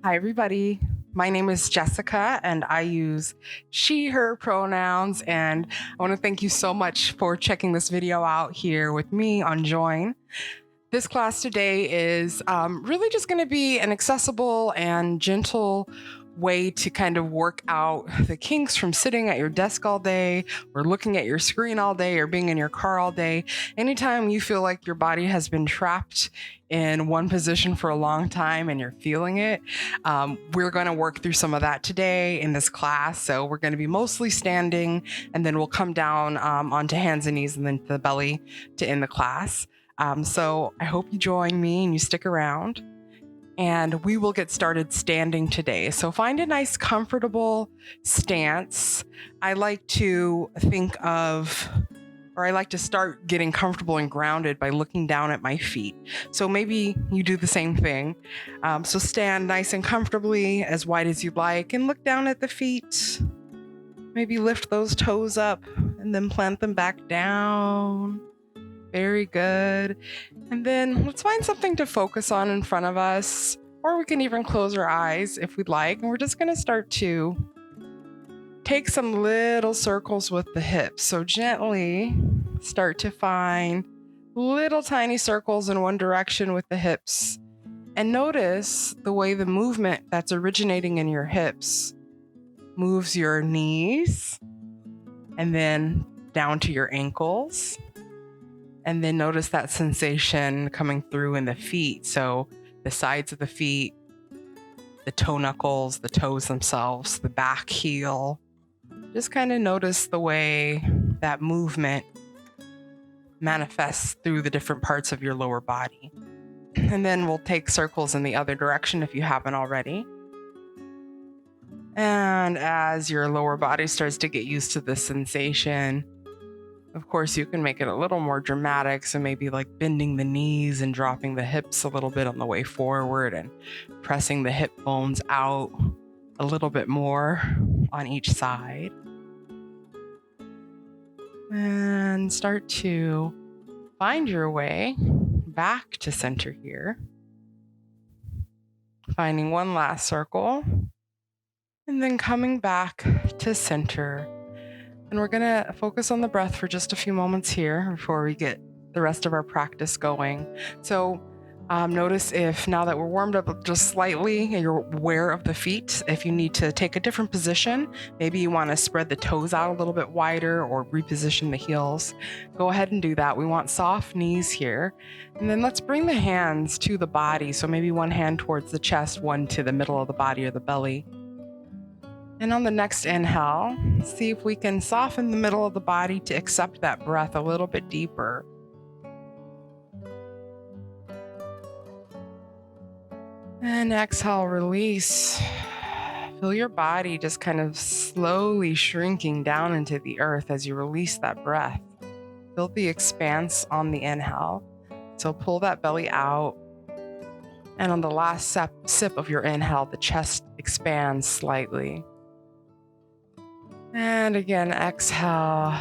Hi, everybody. My name is Jessica, and I use she, her pronouns. And I want to thank you so much for checking this video out here with me on Joyn. This class today is really just going to be an accessible and gentle way to kind of work out the kinks from sitting at your desk all day or looking at your screen all day or being in your car all day. Anytime you feel like your body has been trapped in one position for a long time and you're feeling it, we're going to work through some of that today in this class. So we're going to be mostly standing, and then we'll come down onto hands and knees and then to the belly to end the class. So I hope you join me and you stick around, and we will get started standing today. So find a nice, comfortable stance. I like to start getting comfortable and grounded by looking down at my feet. So maybe you do the same thing. So stand nice and comfortably, as wide as you'd like, and look down at the feet. Maybe lift those toes up and then plant them back down. Very good. And then let's find something to focus on in front of us, or we can even close our eyes if we'd like. And we're just going to start to take some little circles with the hips. So gently start to find little tiny circles in one direction with the hips. And notice the way the movement that's originating in your hips moves your knees and then down to your ankles. And then notice that sensation coming through in the feet. So the sides of the feet, the toe knuckles, the toes themselves, the back heel. Just kind of notice the way that movement manifests through the different parts of your lower body. And then we'll take circles in the other direction if you haven't already. And as your lower body starts to get used to this sensation, of course, you can make it a little more dramatic. So maybe like bending the knees and dropping the hips a little bit on the way forward and pressing the hip bones out a little bit more on each side. And start to find your way back to center here. Finding one last circle and then coming back to center. And we're going to focus on the breath for just a few moments here before we get the rest of our practice going. So notice if now that we're warmed up just slightly and you're aware of the feet, if you need to take a different position, maybe you want to spread the toes out a little bit wider or reposition the heels, go ahead and do that. We want soft knees here. And then let's bring the hands to the body. So maybe one hand towards the chest, one to the middle of the body or the belly. And on the next inhale, see if we can soften the middle of the body to accept that breath a little bit deeper. And exhale, release. Feel your body just kind of slowly shrinking down into the earth as you release that breath. Feel the expanse on the inhale. So pull that belly out. And on the last sip of your inhale, the chest expands slightly. And again, exhale.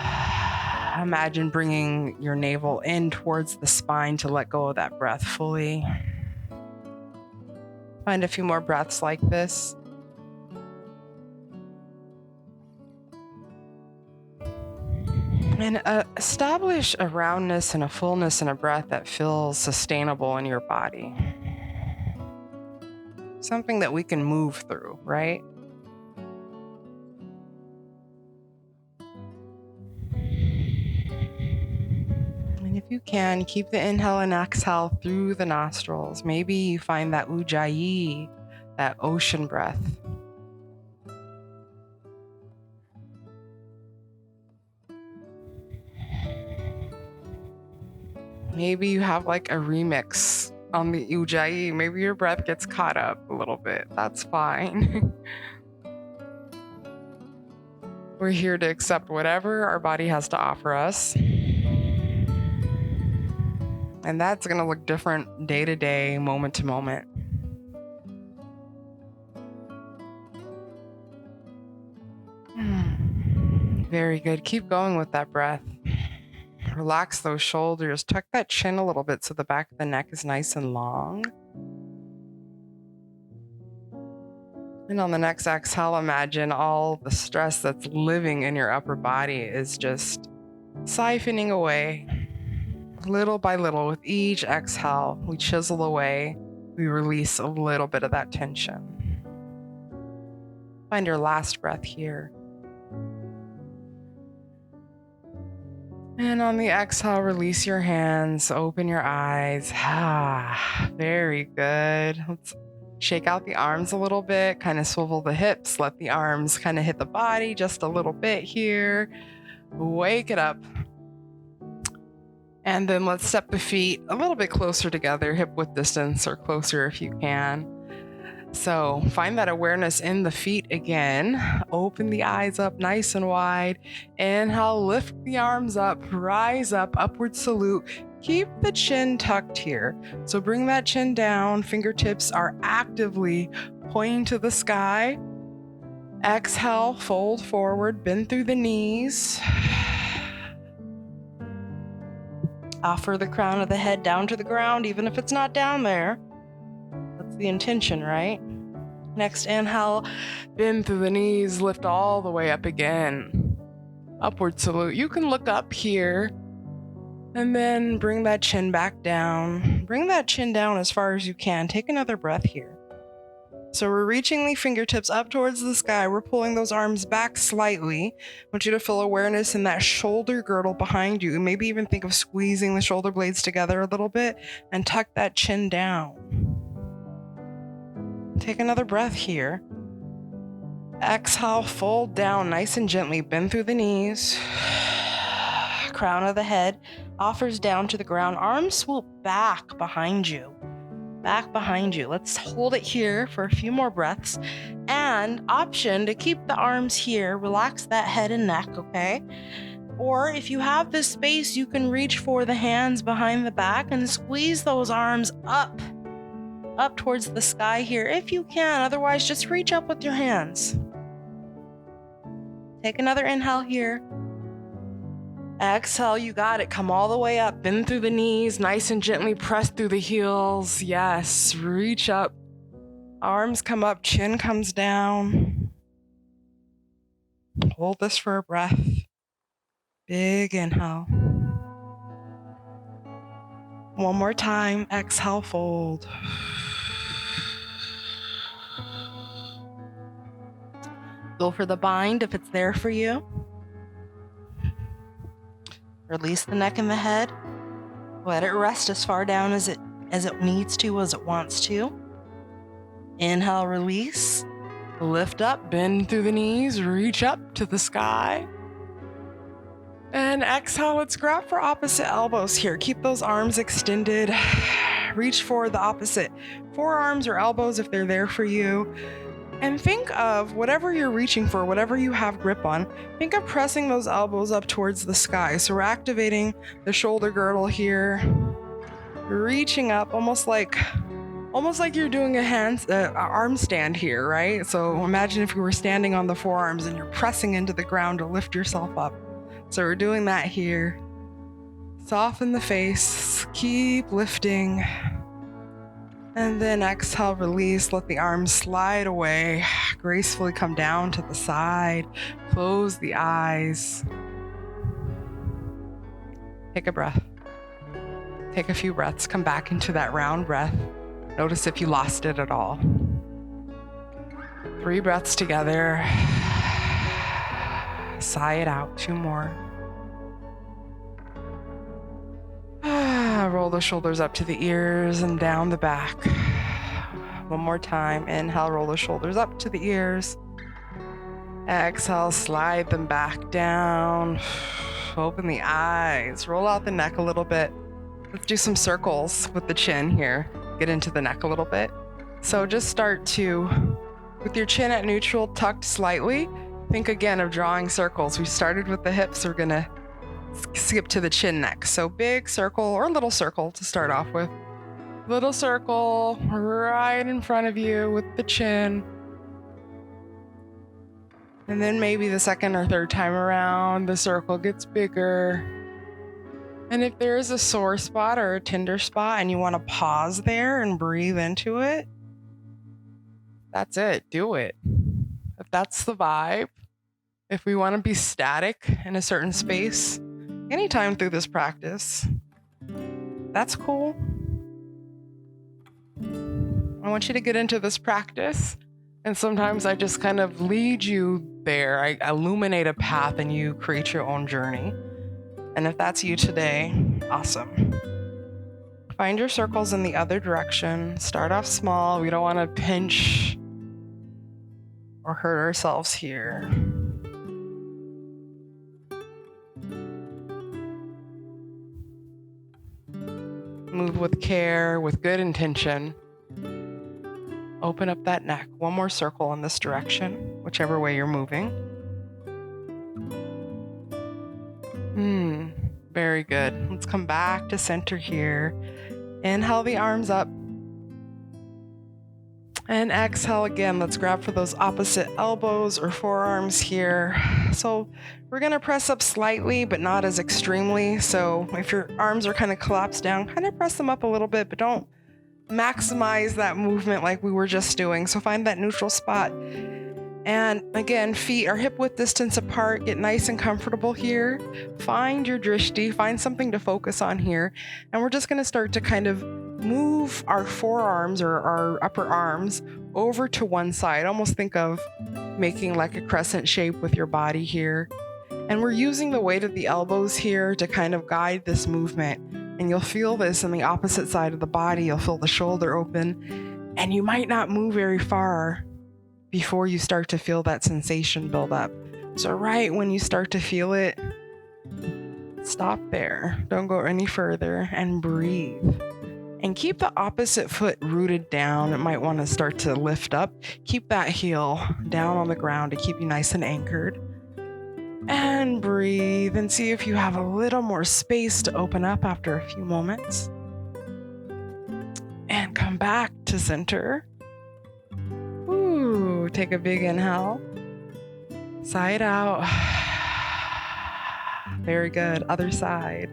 Imagine bringing your navel in towards the spine to let go of that breath fully. Find a few more breaths like this. And establish a roundness and a fullness in a breath that feels sustainable in your body. Something that we can move through, right? If you can, keep the inhale and exhale through the nostrils. Maybe you find that ujjayi, that ocean breath. Maybe you have like a remix on the ujjayi. Maybe your breath gets caught up a little bit. That's fine. We're here to accept whatever our body has to offer us. And that's going to look different day to day, moment to moment. Very good. Keep going with that breath. Relax those shoulders. Tuck that chin a little bit so the back of the neck is nice and long. And on the next exhale, imagine all the stress that's living in your upper body is just siphoning away little by little. With each exhale, we chisel away, we release a little bit of that tension. Find your last breath here. And on the exhale, release your hands, open your eyes. Very good. Let's shake out the arms a little bit, kind of swivel the hips, let the arms kind of hit the body just a little bit here. Wake it up. And then let's step the feet a little bit closer together, hip width distance or closer if you can. So find that awareness in the feet again. Open the eyes up nice and wide. Inhale, lift the arms up, rise up, upward salute. Keep the chin tucked here. So bring that chin down. Fingertips are actively pointing to the sky. Exhale, fold forward, bend through the knees. Offer the crown of the head down to the ground, even if it's not down there. That's the intention, right? Next, inhale, bend through the knees, lift all the way up again. Upward salute. You can look up here and then bring that chin back down. Bring that chin down as far as you can. Take another breath here. So we're reaching the fingertips up towards the sky. We're pulling those arms back slightly. I want you to feel awareness in that shoulder girdle behind you. Maybe even think of squeezing the shoulder blades together a little bit and tuck that chin down. Take another breath here. Exhale, fold down nice and gently. Bend through the knees. Crown of the head offers down to the ground. Arms swoop back behind you. Back behind you. Let's hold it here for a few more breaths. And option to keep the arms here. Relax that head and neck, okay? Or if you have the space, you can reach for the hands behind the back and squeeze those arms up towards the sky here if you can. Otherwise, just reach up with your hands. Take another inhale here. Exhale, you got it. Come all the way up. Bend through the knees, nice and gently press through the heels. Yes, reach up. Arms come up, chin comes down. Hold this for a breath. Big inhale. One more time. Exhale, fold. Go for the bind if it's there for you. Release the neck and the head. Let it rest as far down as it needs to, as it wants to. Inhale, release. Lift up, bend through the knees, reach up to the sky. And exhale, let's grab for opposite elbows here. Keep those arms extended. Reach for the opposite forearms or elbows if they're there for you. And think of whatever you're reaching for, whatever you have grip on, think of pressing those elbows up towards the sky. So we're activating the shoulder girdle here, reaching up almost like you're doing a arm stand here, right? So imagine if you were standing on the forearms and you're pressing into the ground to lift yourself up. So we're doing that here. Soften the face, keep lifting. And then exhale, release, let the arms slide away, gracefully come down to the side, close the eyes. Take a breath. Take a few breaths, come back into that round breath. Notice if you lost it at all. 3 breaths together. Sigh it out, 2 more. Roll the shoulders up to the ears and down the back. 1 more time. Inhale, roll the shoulders up to the ears. Exhale, slide them back down. Open the eyes. Roll out the neck a little bit. Let's do some circles with the chin here. Get into the neck a little bit. So just start with your chin at neutral, tucked slightly. Think again of drawing circles. We started with the hips. We're going to skip to the chin neck. So big circle or little circle to start off with. Little circle right in front of you with the chin. And then maybe the second or third time around, the circle gets bigger. And if there is a sore spot or a tender spot and you want to pause there and breathe into it, That's it. Do it. If that's the vibe, if we want to be static in a certain space, anytime through this practice, that's cool. I want you to get into this practice. And sometimes I just kind of lead you there. I illuminate a path and you create your own journey. And if that's you today, awesome. Find your circles in the other direction. Start off small. We don't want to pinch or hurt ourselves here. Move with care, with good intention. Open up that neck. One more circle in this direction, whichever way you're moving. Very good. Let's come back to center here. Inhale the arms up. And exhale again. Let's grab for those opposite elbows or forearms here. So we're going to press up slightly, but not as extremely. So if your arms are kind of collapsed down, kind of press them up a little bit, but don't maximize that movement like we were just doing. So find that neutral spot. And again, feet are hip width distance apart. Get nice and comfortable here. Find your drishti. Find something to focus on here. And we're just going to start to kind of move our forearms or our upper arms over to one side. Almost think of making like a crescent shape with your body here. And we're using the weight of the elbows here to kind of guide this movement. And you'll feel this on the opposite side of the body. You'll feel the shoulder open. And you might not move very far before you start to feel that sensation build up. So right when you start to feel it, stop there. Don't go any further and breathe. And keep the opposite foot rooted down. It might want to start to lift up. Keep that heel down on the ground to keep you nice and anchored. And breathe and see if you have a little more space to open up after a few moments. And come back to center. Ooh, take a big inhale. Side out. Very good. Other side.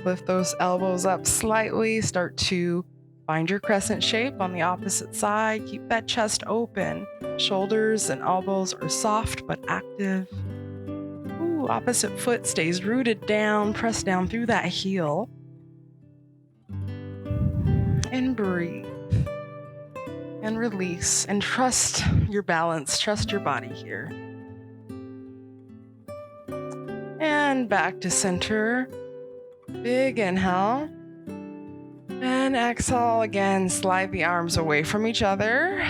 Lift those elbows up slightly. Start to find your crescent shape on the opposite side. Keep that chest open. Shoulders and elbows are soft but active. Ooh, opposite foot stays rooted down. Press down through that heel. And breathe. And release. And trust your balance. Trust your body here. And back to center. Big inhale. And exhale again. Slide the arms away from each other.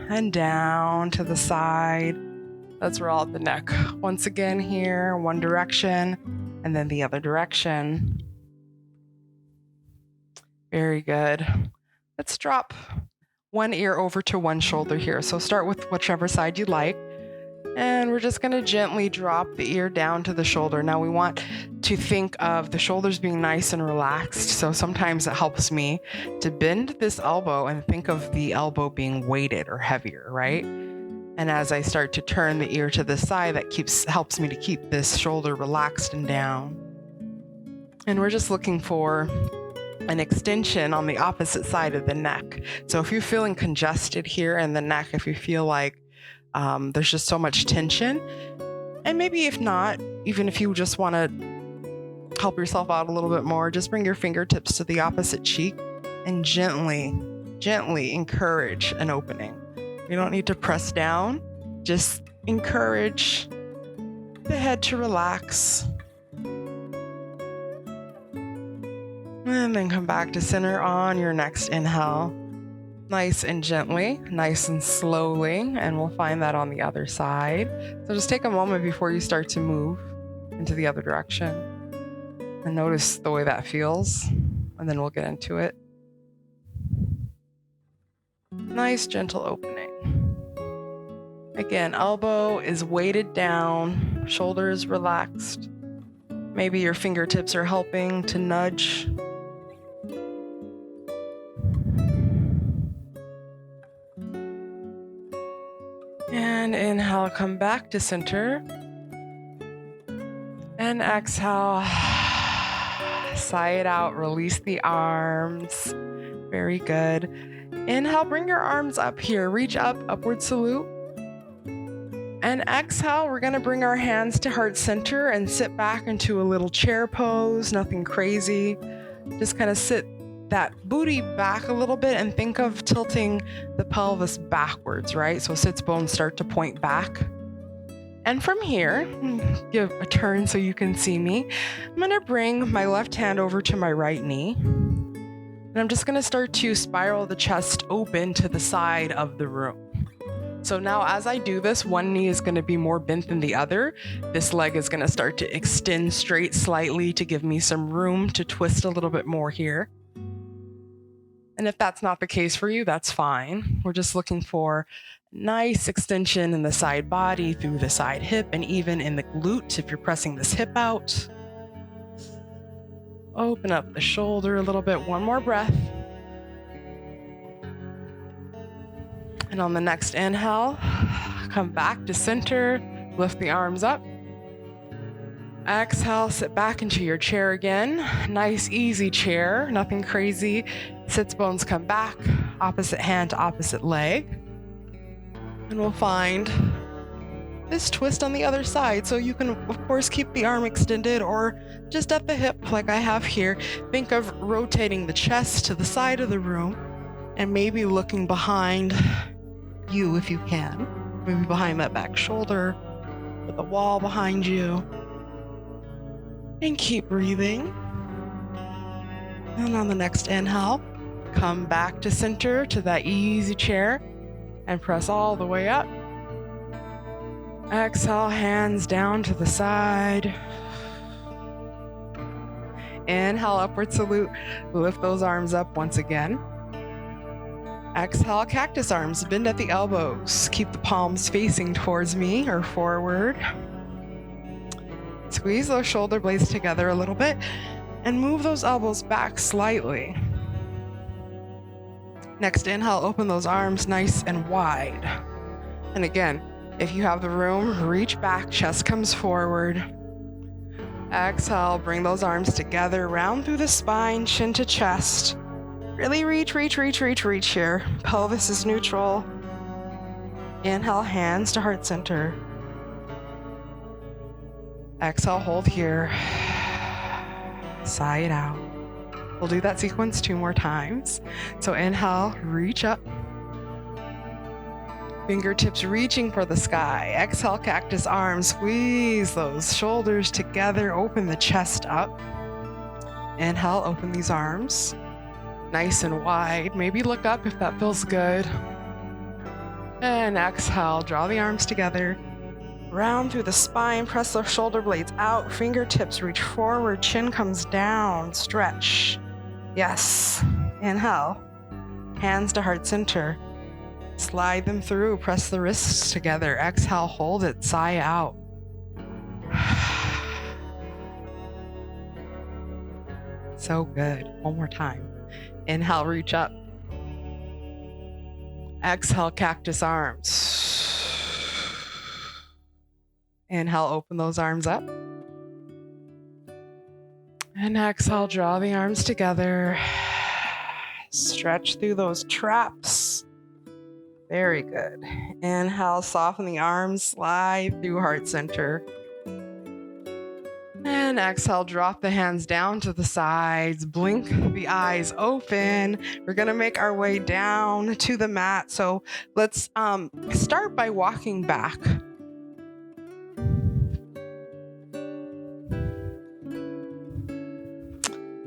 And down to the side. Let's roll out the neck. Once again here, one direction. And then the other direction. Very good. Let's drop one ear over to one shoulder here. So start with whichever side you like. And we're just going to gently drop the ear down to the shoulder. Now we want to think of the shoulders being nice and relaxed. So sometimes it helps me to bend this elbow and think of the elbow being weighted or heavier, right? And as I start to turn the ear to the side, that helps me to keep this shoulder relaxed and down. And we're just looking for an extension on the opposite side of the neck. So if you're feeling congested here in the neck, if you feel like there's just so much tension, and maybe if not, even if you just want to help yourself out a little bit more, just bring your fingertips to the opposite cheek and gently encourage an opening. You don't need to press down, just encourage the head to relax. And then come back to center on your next inhale. Nice and gently, nice and slowly, and we'll find that on the other side. So just take a moment before you start to move into the other direction and notice the way that feels, and then we'll get into it. Nice, gentle opening. Again, elbow is weighted down, shoulders relaxed. Maybe your fingertips are helping to nudge. And inhale, come back to center. And exhale, sigh it out, release the arms. Very good. Inhale, bring your arms up here. Reach up, upward salute. And exhale, we're gonna bring our hands to heart center and sit back into a little chair pose, nothing crazy. Just kind of sit that booty back a little bit and think of tilting the pelvis backwards, right? So sits bones start to point back. And from here, give a turn so you can see me. I'm gonna bring my left hand over to my right knee. And I'm just gonna start to spiral the chest open to the side of the room. So now as I do this, one knee is gonna be more bent than the other. This leg is gonna start to extend straight slightly to give me some room to twist a little bit more here. And if that's not the case for you, that's fine. We're just looking for nice extension in the side body, through the side hip, and even in the glute if you're pressing this hip out. Open up the shoulder a little bit, one more breath. And on the next inhale, come back to center, lift the arms up. Exhale, sit back into your chair again. Nice, easy chair, nothing crazy. Sits bones come back, opposite hand to opposite leg. And we'll find this twist on the other side. So you can, of course, keep the arm extended or just at the hip like I have here. Think of rotating the chest to the side of the room and maybe looking behind you if you can. Maybe behind that back shoulder with a wall behind you. And keep breathing. And on the next inhale, come back to center to that easy chair and press all the way up. Exhale, hands down to the side. Inhale, upward salute. Lift those arms up once again. Exhale, cactus arms. Bend at the elbows. Keep the palms facing towards me or forward. Squeeze those shoulder blades together a little bit and move those elbows back slightly. Next inhale, open those arms nice and wide. And again, if you have the room, reach back, chest comes forward. Exhale, bring those arms together, round through the spine, chin to chest. Really reach here. Pelvis is neutral. Inhale, hands to heart center. Exhale, hold here. Sigh it out. We'll do that sequence 2 more times. So inhale, reach up. Fingertips reaching for the sky. Exhale, cactus arms. Squeeze those shoulders together. Open the chest up. Inhale, open these arms. Nice and wide. Maybe look up if that feels good. And exhale, draw the arms together. Round through the spine, press those shoulder blades out. Fingertips reach forward, chin comes down. Stretch. Yes. Inhale. Hands to heart center. Slide them through, press the wrists together. Exhale, hold it, sigh out. So good. One more time. Inhale, reach up. Exhale, cactus arms. Inhale, open those arms up. And exhale, draw the arms together. Stretch through those traps. Very good. Inhale, soften the arms, slide through heart center. And exhale, drop the hands down to the sides, blink the eyes open. We're gonna make our way down to the mat. So let's start by walking back.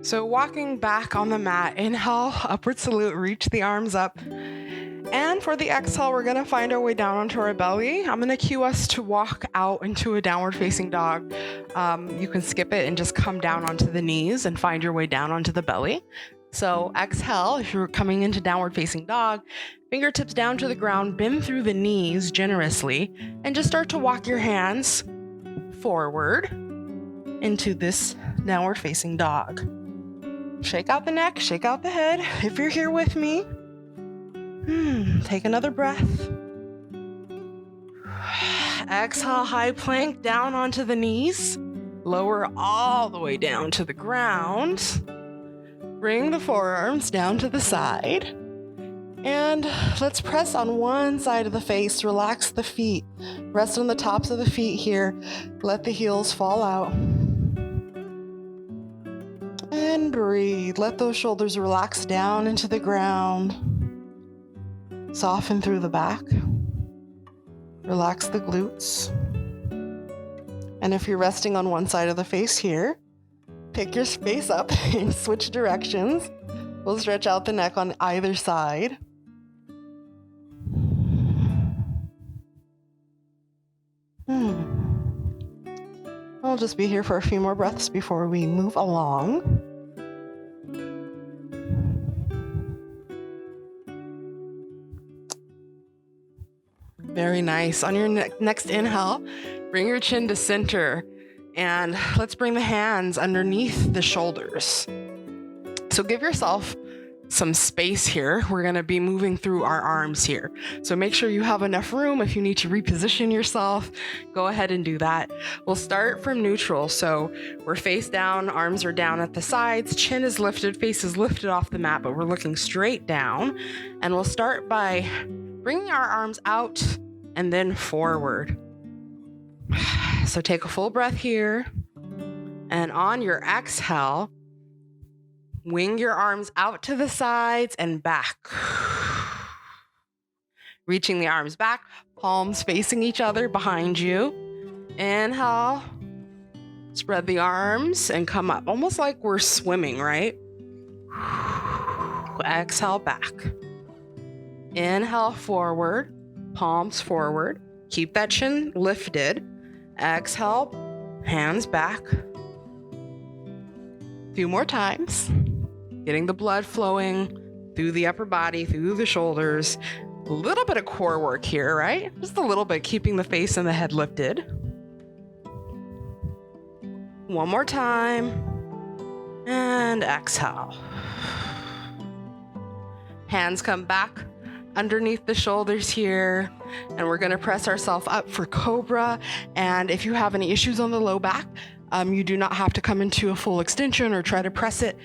So walking back on the mat, inhale, upward salute, reach the arms up. And for the exhale, we're gonna find our way down onto our belly. I'm gonna cue us to walk out into a downward facing dog. You can skip it and just come down onto the knees and find your way down onto the belly. So exhale, if you're coming into downward facing dog, fingertips down to the ground, bend through the knees generously, and just start to walk your hands forward into this downward facing dog. Shake out the neck, shake out the head. If you're here with me, take another breath. Exhale, high plank down onto the knees. Lower all the way down to the ground. Bring the forearms down to the side. And let's press on one side of the face, relax the feet, rest on the tops of the feet here, let the heels fall out. And breathe, let those shoulders relax down into the ground, soften through the back, relax the glutes. And if you're resting on one side of the face here, pick your space up and switch directions. We'll stretch out the neck on either side. I'll just be here for a few more breaths before we move along. Very nice. On your next inhale, bring your chin to center and let's bring the hands underneath the shoulders. So give yourself some space here. We're going to be moving through our arms here. So make sure you have enough room. If you need to reposition yourself, go ahead and do that. We'll start from neutral. So we're face down, arms are down at the sides, chin is lifted, face is lifted off the mat, but we're looking straight down. And we'll start by bringing our arms out and then forward. So take a full breath here. And on your exhale, wing your arms out to the sides and back. Reaching the arms back, palms facing each other behind you. Inhale, spread the arms and come up, almost like we're swimming, right? Exhale back. Inhale forward, palms forward. Keep that chin lifted. Exhale, hands back. A few more times. Getting the blood flowing through the upper body, through the shoulders. A little bit of core work here, right? Just a little bit, keeping the face and the head lifted. One more time. And exhale. Hands come back underneath the shoulders here. And we're going to press ourselves up for cobra. And if you have any issues on the low back, you do not have to come into a full extension or try to press it.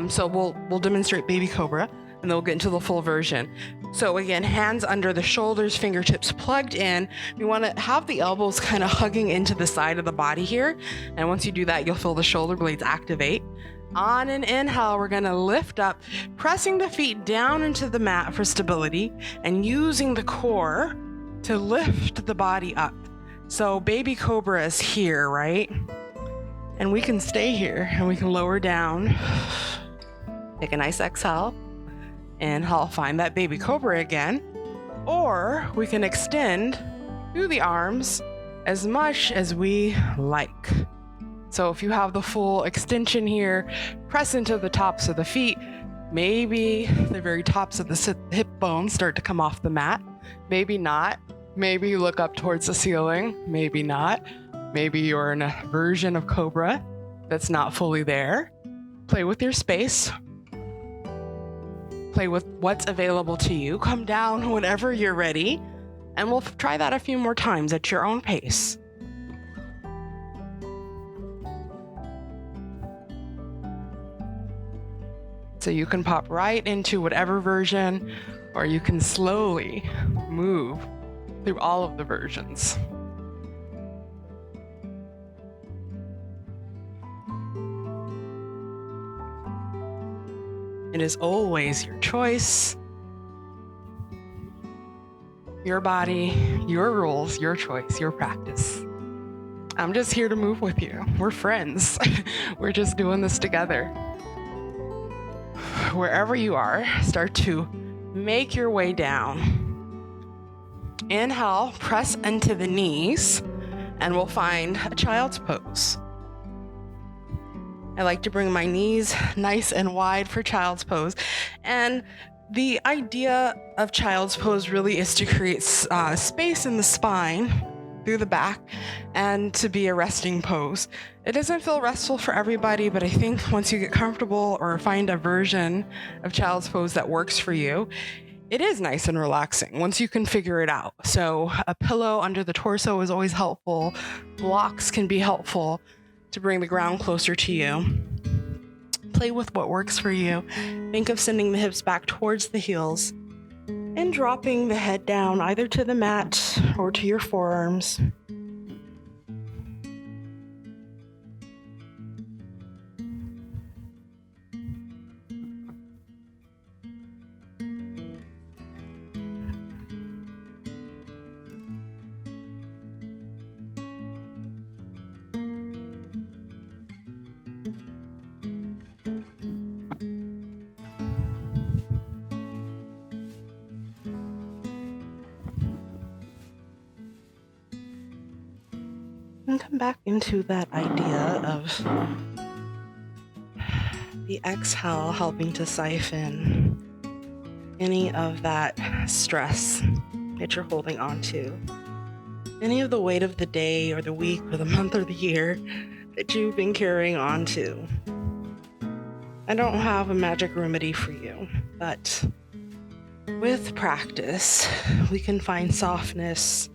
So we'll demonstrate baby cobra and then we'll get into the full version. So again, hands under the shoulders, fingertips plugged in. We want to have the elbows kind of hugging into the side of the body here. And once you do that, you'll feel the shoulder blades activate. On an inhale, we're going to lift up, pressing the feet down into the mat for stability and using the core to lift the body up. So baby cobra is here, right? And we can stay here and we can lower down. Take a nice exhale. Inhale, find that baby cobra again. Or we can extend through the arms as much as we like. So if you have the full extension here, press into the tops of the feet. Maybe the very tops of the hip bones start to come off the mat. Maybe not. Maybe you look up towards the ceiling. Maybe not. Maybe you're in a version of cobra that's not fully there. Play with your space. Play with what's available to you. Come down whenever you're ready. And we'll try that a few more times at your own pace. So you can pop right into whatever version, or you can slowly move through all of the versions. It is always your choice, your body, your rules, your choice, your practice. I'm just here to move with you. We're friends. We're just doing this together. Wherever you are, start to make your way down. Inhale, press into the knees, and we'll find a child's pose. I like to bring my knees nice and wide for child's pose. And the idea of child's pose really is to create space in the spine through the back and to be a resting pose. It doesn't feel restful for everybody, but I think once you get comfortable or find a version of child's pose that works for you, it is nice and relaxing once you can figure it out. So a pillow under the torso is always helpful. Blocks can be helpful to bring the ground closer to you. Play with what works for you. Think of sending the hips back towards the heels. And dropping the head down either to the mat or to your forearms. And come back into that idea of the exhale helping to siphon any of that stress that you're holding on to, any of the weight of the day or the week or the month or the year that you've been carrying on to. I don't have a magic remedy for you, but with practice, we can find softness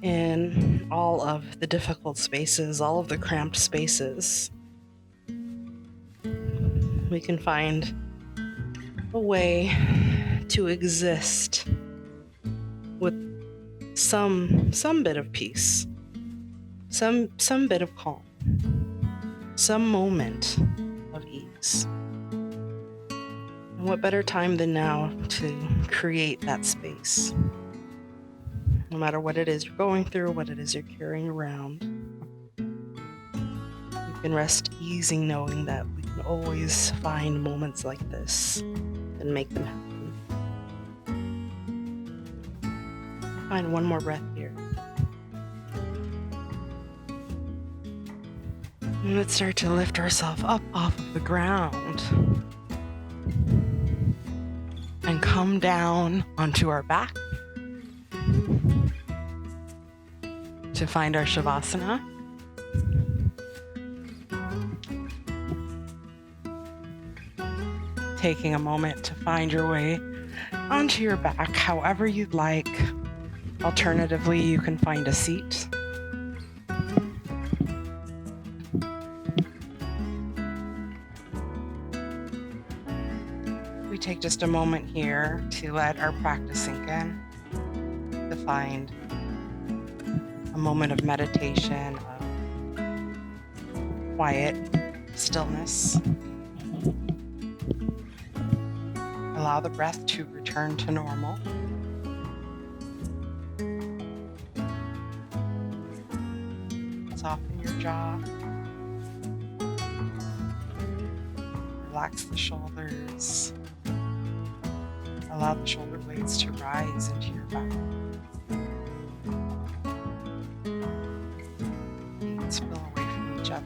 in all of the difficult spaces, all of the cramped spaces. We can find a way to exist with some bit of peace, some bit of calm, some moment of ease. And what better time than now to create that space? No matter what it is you're going through, what it is you're carrying around, you can rest easy knowing that we can always find moments like this and make them happen. Find one more breath here. And let's start to lift ourselves up off of the ground and come down onto our back to find our Shavasana. Taking a moment to find your way onto your back however you'd like. Alternatively, you can find a seat. We take just a moment here to let our practice sink in, to find a moment of meditation, of quiet, stillness. Allow the breath to return to normal. Soften your jaw. Relax the shoulders. Allow the shoulder blades to rise into your back. Spill away from each other.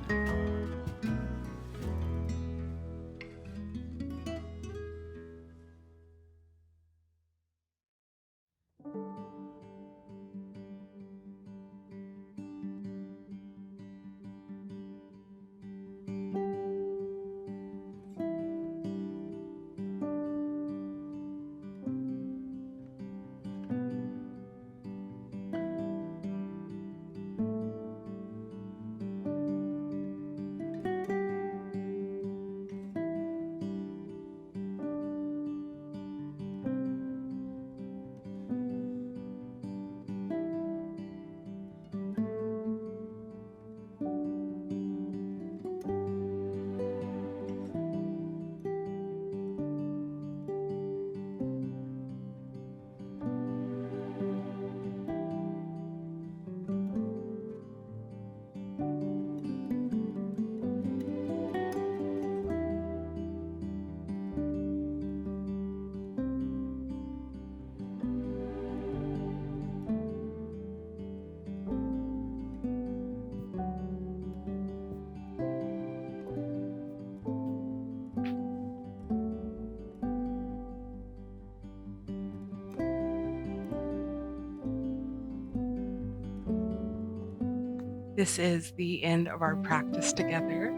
This is the end of our practice together.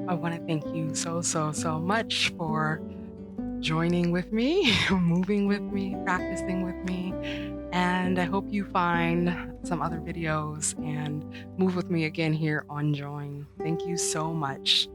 I want to thank you so much for joining with me, moving with me, practicing with me. And I hope you find some other videos and move with me again here on Joyn. Thank you so much.